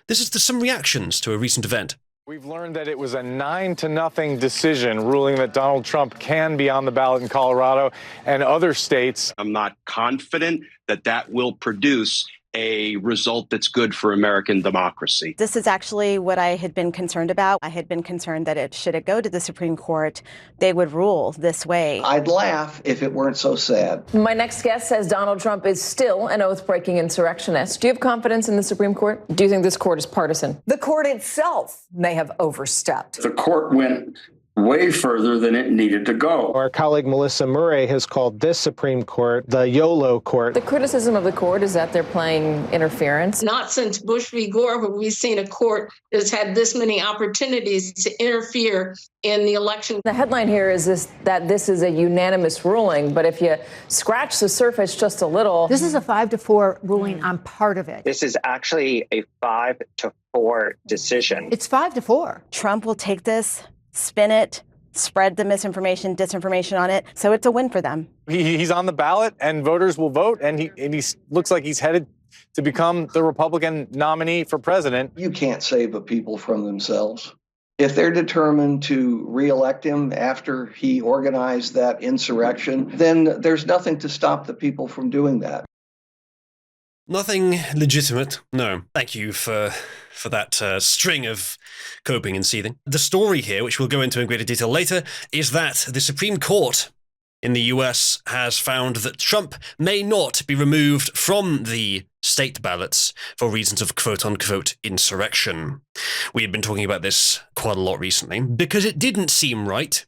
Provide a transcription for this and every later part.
This is some reactions to a recent event. We've learned that it was a 9-0 decision ruling that Donald Trump can be on the ballot in Colorado and other states. I'm not confident that that will produce a result that's good for American democracy. This is actually what I had been concerned about. I had been concerned that should it go to the Supreme Court, they would rule this way. I'd laugh if it weren't so sad. My next guest says Donald Trump is still an oath-breaking insurrectionist. Do you have confidence in the Supreme Court? Do you think this court is partisan? The court itself may have overstepped. The court went way further than it needed to go. Our colleague Melissa Murray has called this Supreme Court the YOLO court. The criticism of the court is that they're playing interference. Not since Bush v. Gore have we seen a court that's had this many opportunities to interfere in the election. The headline here is that this is a unanimous ruling, but if you scratch the surface just a little... This is a 5-4 ruling on part of it. This is actually a 5-4 decision. It's 5-4. Trump will take this, spin it, spread the misinformation, disinformation on it. So it's a win for them. He's on the ballot and voters will vote, and he looks like he's headed to become the Republican nominee for president. You can't save a people from themselves. If they're determined to reelect him after he organized that insurrection, then there's nothing to stop the people from doing that. Nothing legitimate. No. Thank you for that string of coping and seething. The story here, which we'll go into in greater detail later, is that the Supreme Court in the US has found that Trump may not be removed from the state ballots for reasons of quote-unquote insurrection. We had been talking about this quite a lot recently because it didn't seem right.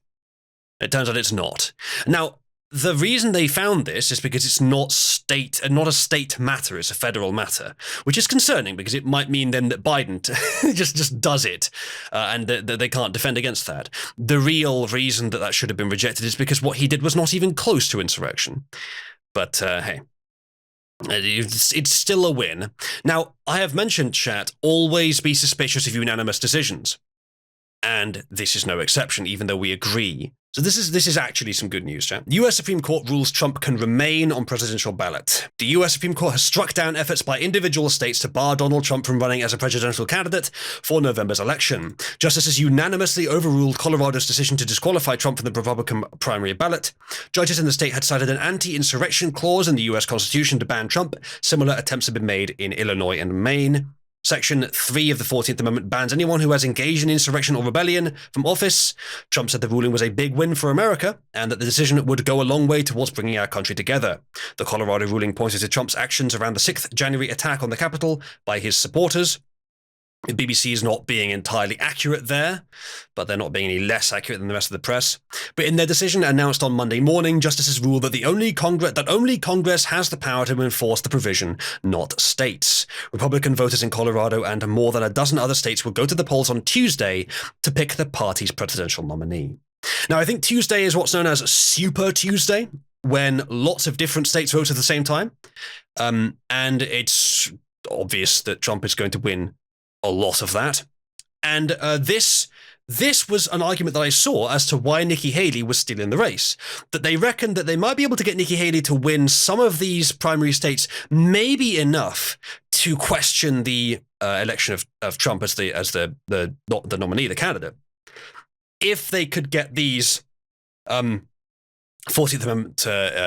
It turns out it's not. Now, the reason they found this is because it's not a state matter, it's a federal matter, which is concerning because it might mean then that Biden just does it, and that they can't defend against that. The real reason that should have been rejected is because what he did was not even close to insurrection. But hey, it's still a win. Now, I have mentioned, chat, always be suspicious of unanimous decisions. And this is no exception, even though we agree. So this is actually some good news, chat. US Supreme Court rules Trump can remain on presidential ballot. The US Supreme Court has struck down efforts by individual states to bar Donald Trump from running as a presidential candidate for November's election. Justices unanimously overruled Colorado's decision to disqualify Trump from the Republican primary ballot. Judges in the state had cited an anti-insurrection clause in the US Constitution to ban Trump. Similar attempts have been made in Illinois and Maine. Section 3 of the 14th Amendment bans anyone who has engaged in insurrection or rebellion from office. Trump said the ruling was a big win for America and that the decision would go a long way towards bringing our country together. The Colorado ruling pointed to Trump's actions around the 6th January attack on the Capitol by his supporters. The BBC is not being entirely accurate there, but they're not being any less accurate than the rest of the press. But in their decision announced on Monday morning, justices ruled that only Congress has the power to enforce the provision, not states. Republican voters in Colorado and more than a dozen other states will go to the polls on Tuesday to pick the party's presidential nominee. Now, I think Tuesday is what's known as Super Tuesday, when lots of different states vote at the same time. And it's obvious that Trump is going to win a lot of that. And this was an argument that I saw as to why Nikki Haley was still in the race. That they reckoned that they might be able to get Nikki Haley to win some of these primary states, maybe enough to question the election of Trump as the nominee, the candidate. If they could get these 14th Amendment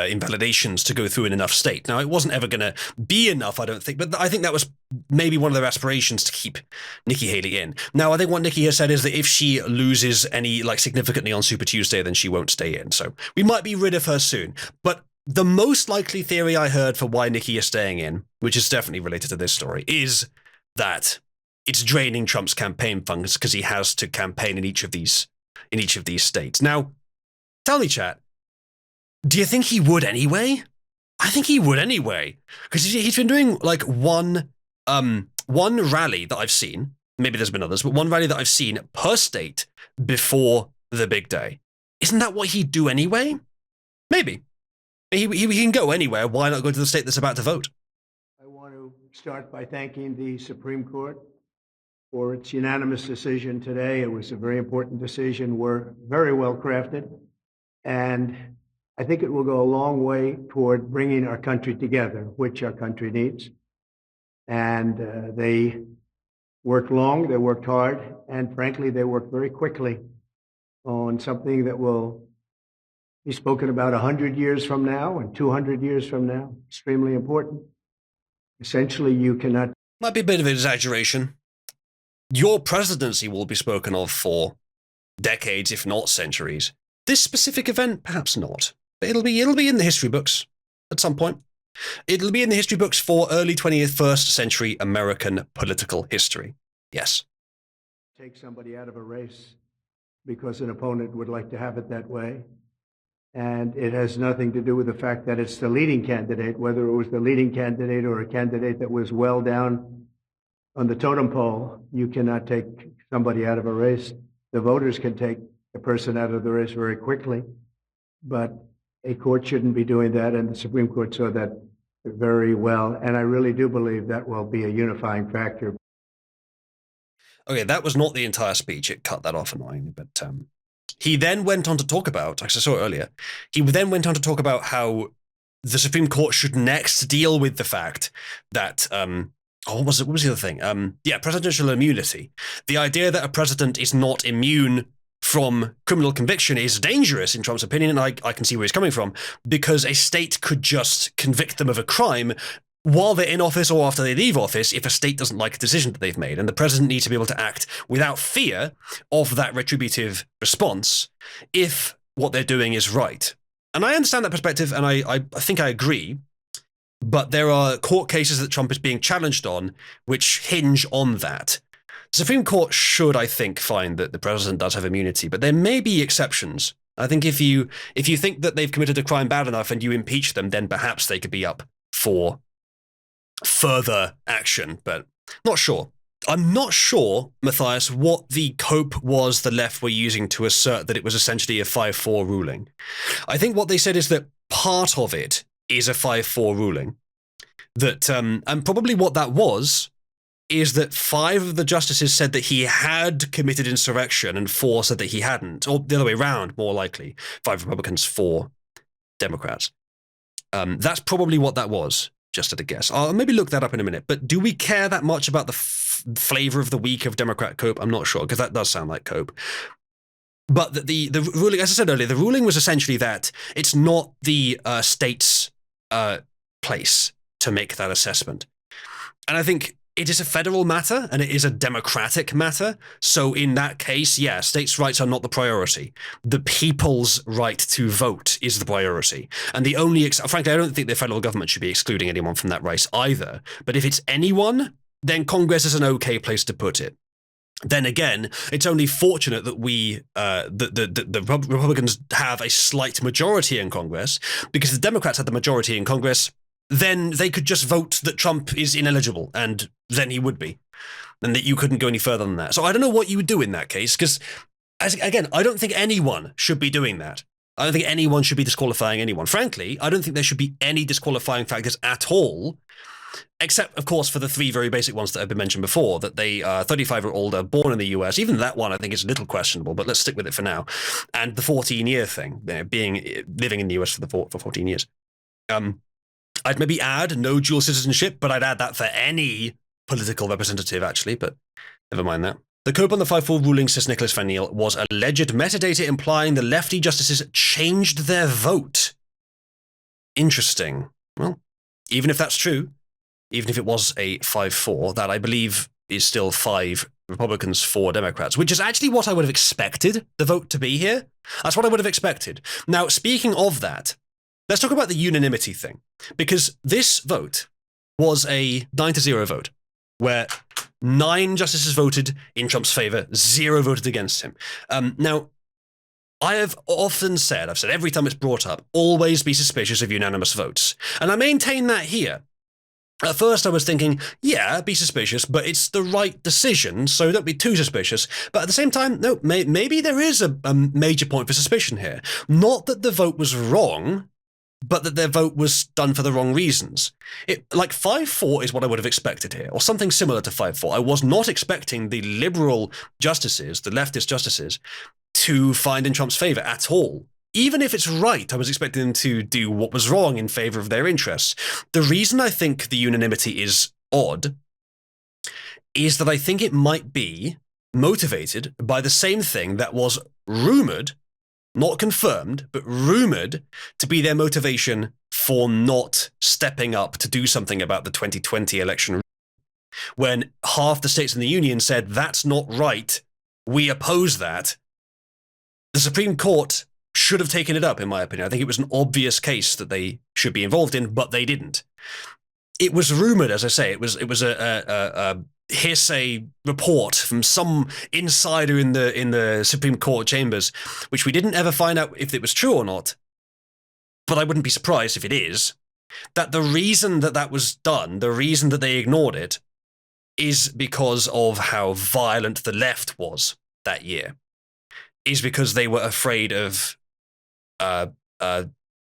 invalidations to go through in enough states. Now, it wasn't ever going to be enough, I don't think, but I think that was maybe one of their aspirations to keep Nikki Haley in. Now, I think what Nikki has said is that if she loses any, significantly on Super Tuesday, then she won't stay in. So we might be rid of her soon. But the most likely theory I heard for why Nikki is staying in, which is definitely related to this story, is that it's draining Trump's campaign funds because he has to campaign in each of these states. Now, tell me, chat, do you think he would anyway? I think he would anyway, because he's been doing one rally that I've seen. Maybe there's been others, but one rally that I've seen per state before the big day. Isn't that what he'd do anyway? Maybe. He can go anywhere. Why not go to the state that's about to vote? I want to start by thanking the Supreme Court for its unanimous decision today. It was a very important decision. We're very well crafted, and I think it will go a long way toward bringing our country together, which our country needs. And they worked long, they worked hard, and frankly, they worked very quickly on something that will be spoken about 100 years from now and 200 years from now. Extremely important. Essentially, you cannot. Might be a bit of an exaggeration. Your presidency will be spoken of for decades, if not centuries. This specific event, perhaps not. But it'll be in the history books at some point. It'll be in the history books for early 21st century American political history. Yes. Take somebody out of a race because an opponent would like to have it that way. And it has nothing to do with the fact that it's the leading candidate, whether it was the leading candidate or a candidate that was well down on the totem pole. You cannot take somebody out of a race. The voters can take a person out of the race very quickly, but a court shouldn't be doing that, and the Supreme Court saw that very well, and I really do believe that will be a unifying factor. Okay, that was not the entire speech. It cut that off annoyingly, but he then went on to talk about, actually I saw it earlier, he then went on to talk about how the Supreme Court should next deal with the fact that, what was the other thing? Presidential immunity. The idea that a president is not immune from criminal conviction is dangerous in Trump's opinion, and I can see where he's coming from, because a state could just convict them of a crime while they're in office or after they leave office if a state doesn't like a decision that they've made. And the president needs to be able to act without fear of that retributive response if what they're doing is right. And I understand that perspective, and I think I agree, but there are court cases that Trump is being challenged on which hinge on that. The Supreme Court should, I think, find that the president does have immunity, but there may be exceptions. I think if you think that they've committed a crime bad enough and you impeach them, then perhaps they could be up for further action, but not sure. I'm not sure, Matthias, what the cope was the left were using to assert that it was essentially a 5-4 ruling. I think what they said is that part of it is a 5-4 ruling. That, and probably what that was is that 5 of the justices said that he had committed insurrection and 4 said that he hadn't, or the other way around, more likely. 5 Republicans, 4 Democrats. That's probably what that was, just at a guess. I'll maybe look that up in a minute, but do we care that much about the flavor of the week of Democrat cope? I'm not sure, because that does sound like cope. But the ruling, as I said earlier, the ruling was essentially that it's not the state's place to make that assessment. And I think it is a federal matter and it is a democratic matter. So in that case, yeah, states' rights are not the priority. The people's right to vote is the priority. And the only, frankly, I don't think the federal government should be excluding anyone from that right either. But if it's anyone, then Congress is an okay place to put it. Then again, it's only fortunate that the Republicans have a slight majority in Congress, because if the Democrats had the majority in Congress, then they could just vote that Trump is ineligible, and then he would be, and that you couldn't go any further than that. So I don't know what you would do in that case, because, again, I don't think anyone should be doing that. I don't think anyone should be disqualifying anyone. Frankly, I don't think there should be any disqualifying factors at all, except, of course, for the 3 very basic ones that have been mentioned before, that they are 35 or older, born in the US. Even that one, I think, is a little questionable, but let's stick with it for now. And the 14-year thing, living in the US for 14 years. I'd maybe add no dual citizenship, but I'd add that for any political representative, actually, but never mind that. The cope on the 5-4 ruling, says Nicholas Van Neel, was alleged metadata implying the lefty justices changed their vote. Interesting. Well, even if that's true, even if it was a 5-4, that I believe is still 5 Republicans, 4 Democrats, which is actually what I would have expected the vote to be here. That's what I would have expected. Now, speaking of that, let's talk about the unanimity thing, because this vote was a 9-0 vote, where 9 justices voted in Trump's favor, 0 voted against him. Now, I have often said, I've said every time it's brought up, always be suspicious of unanimous votes. And I maintain that here. At first I was thinking, yeah, be suspicious, but it's the right decision, so don't be too suspicious. But at the same time, no, maybe there is a major point for suspicion here. Not that the vote was wrong, but that their vote was done for the wrong reasons. Like 5-4 is what I would have expected here, or something similar to 5-4. I was not expecting the liberal justices, the leftist justices, to find in Trump's favor at all. Even if it's right, I was expecting them to do what was wrong in favor of their interests. The reason I think the unanimity is odd is that I think it might be motivated by the same thing that was rumored, not confirmed, but rumored to be their motivation for not stepping up to do something about the 2020 election, when half the states in the union said, that's not right, we oppose that. The Supreme Court should have taken it up, in my opinion. I think it was an obvious case that they should be involved in, but they didn't. It was rumored, as I say, it was a hearsay report from some insider in the Supreme Court chambers, which we didn't ever find out if it was true or not. But I wouldn't be surprised if it is. That the reason that was done, the reason that they ignored it, is because of how violent the left was that year. Is because they were afraid of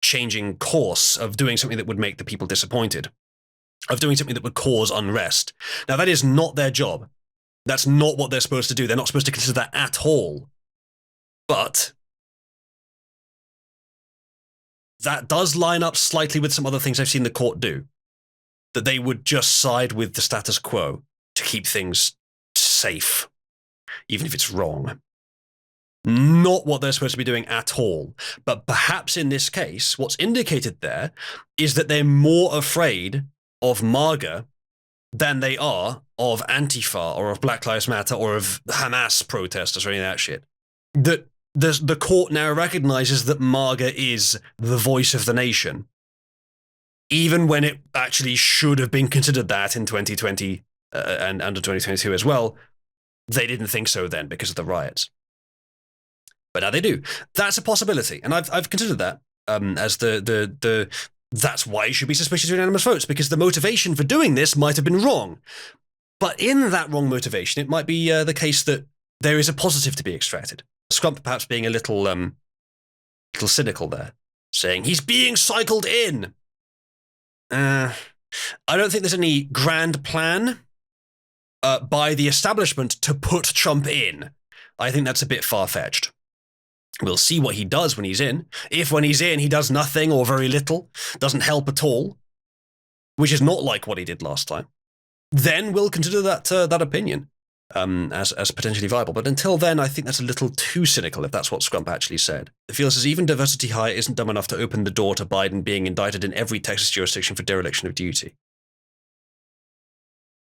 changing course, of doing something that would make the people disappointed, of doing something that would cause unrest. Now, that is not their job. That's not what they're supposed to do. They're not supposed to consider that at all. But that does line up slightly with some other things I've seen the court do. That they would just side with the status quo to keep things safe, even if it's wrong. Not what they're supposed to be doing at all. But perhaps in this case, what's indicated there is that they're more afraid of MAGA than they are of Antifa or of Black Lives Matter or of Hamas protesters or any of that shit. That the court now recognizes that MAGA is the voice of the nation, even when it actually should have been considered that in 2020 and under 2022 as well. They didn't think so then because of the riots. But now they do. That's a possibility, and I've considered that as the that's why you should be suspicious of unanimous votes, because the motivation for doing this might have been wrong. But in that wrong motivation, it might be the case that there is a positive to be extracted. Scrump perhaps being a little cynical there, saying he's being cycled in. I don't think there's any grand plan by the establishment to put Trump in. I think that's a bit far-fetched. We'll see what he does when he's in. If when he's in he does nothing or very little, doesn't help at all, which is not like what he did last time, then we'll consider that opinion as potentially viable. But until then, I think that's a little too cynical if that's what Scrump actually said. It feels as even diversity hire isn't dumb enough to open the door to Biden being indicted in every Texas jurisdiction for dereliction of duty.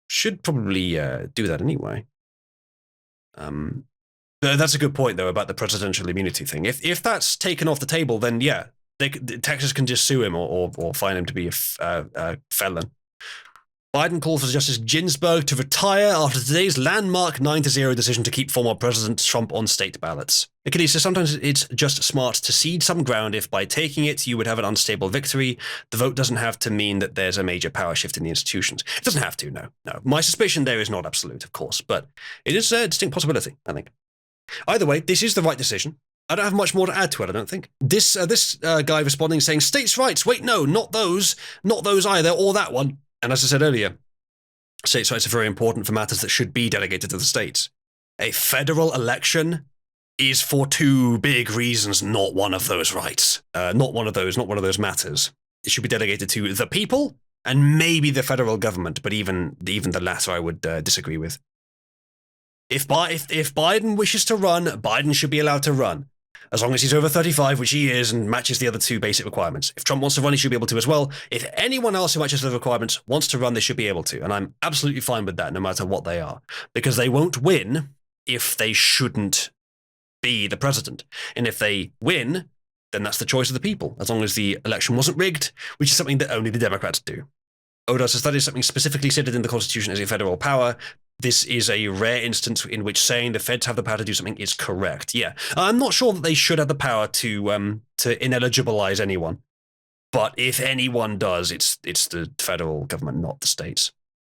Should probably do that anyway. That's a good point, though, about the presidential immunity thing. If that's taken off the table, then yeah, Texas can just sue him or find him to be a felon. Biden called for Justice Ginsburg to retire after today's landmark 9-0 decision to keep former President Trump on state ballots. NIKKI says sometimes it's just smart to cede some ground if by taking it you would have an unstable victory. The vote doesn't have to mean that there's a major power shift in the institutions. It doesn't have to, no. My suspicion there is not absolute, of course, but it is a distinct possibility, I think. Either way, this is the right decision. I don't have much more to add to it, I don't think. This guy responding saying, states' rights, wait, no, not those either, or that one. And as I said earlier, states' rights are very important for matters that should be delegated to the states. A federal election is for two big reasons not one of those rights. Not one of those matters. It should be delegated to the people and maybe the federal government, but even the latter I would disagree with. If Biden wishes to run, Biden should be allowed to run. As long as he's over 35, which he is, and matches the other two basic requirements. If Trump wants to run, he should be able to as well. If anyone else who matches the requirements wants to run, they should be able to. And I'm absolutely fine with that, no matter what they are. Because they won't win if they shouldn't be the president. And if they win, then that's the choice of the people, as long as the election wasn't rigged, which is something that only the Democrats do. Oda says that is something specifically stated in the Constitution as a federal power. This is a rare instance in which saying the feds have the power to do something is correct. Yeah, I'm not sure that they should have the power to ineligibilize anyone. But if anyone does, it's the federal government, not the states.